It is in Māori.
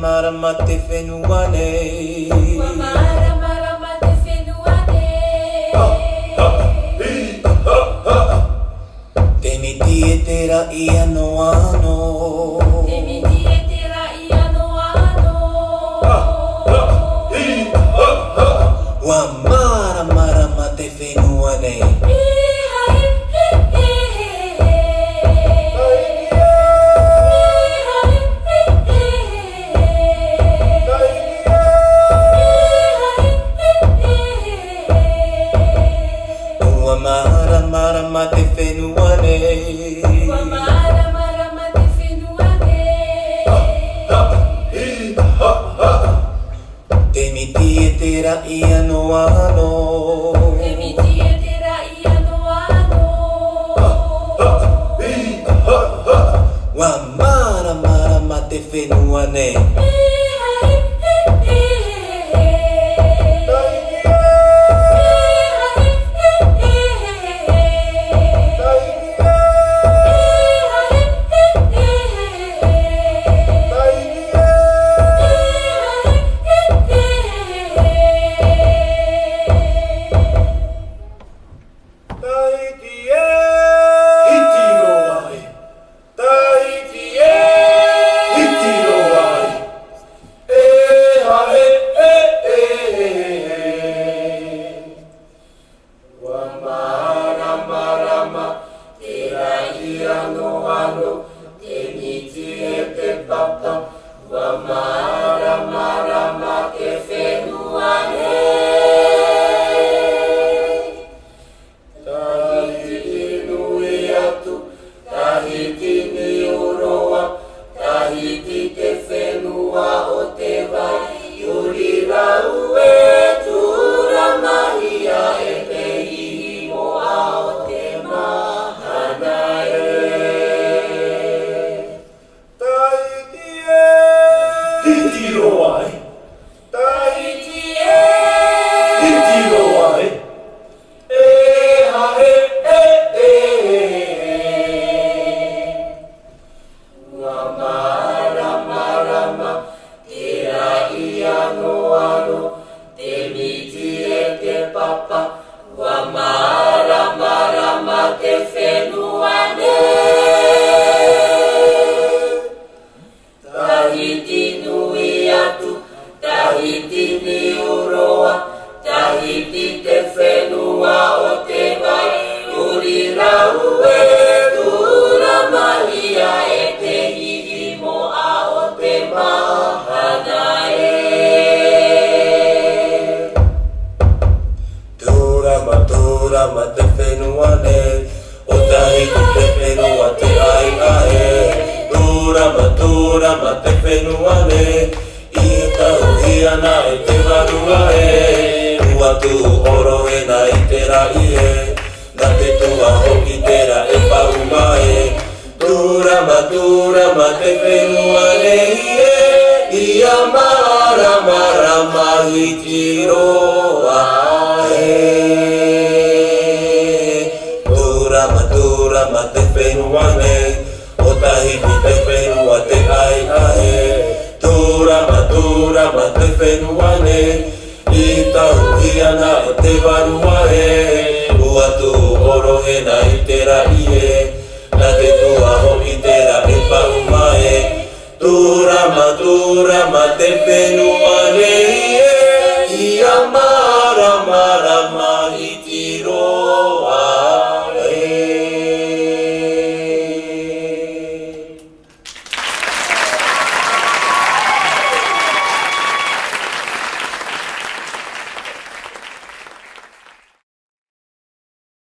marama te whenua nei. Ua marama te whenua nei. Te miti e te rai ano ano. Te miti e te rai ano ano. Ua marama te whenua nei. Marama te whenua nei. Ua marama te whenua nei. Te miti e te rai ano ano. Te miti e te rai ano ano. Ua marama te whenua nei. Marama te whenua nei. O Tahiti te whenua te ai ae. Tūrama te whenua nei. I tahuhi ana e te warua e. Ua tū oro e na i te rai e. Na te tua hoki tera e pauma e. Tūrama te whenua nei e. Ia marama i tiroa e. Tūrama te whenua nei. O Tahiti te whenua te ai ae. Tūrama te whenua nei. I tahuhi ana e te warua e. Ua tū oro e na i te rai e. Na te tua hoki tera e pauma e. Tūrama te whenua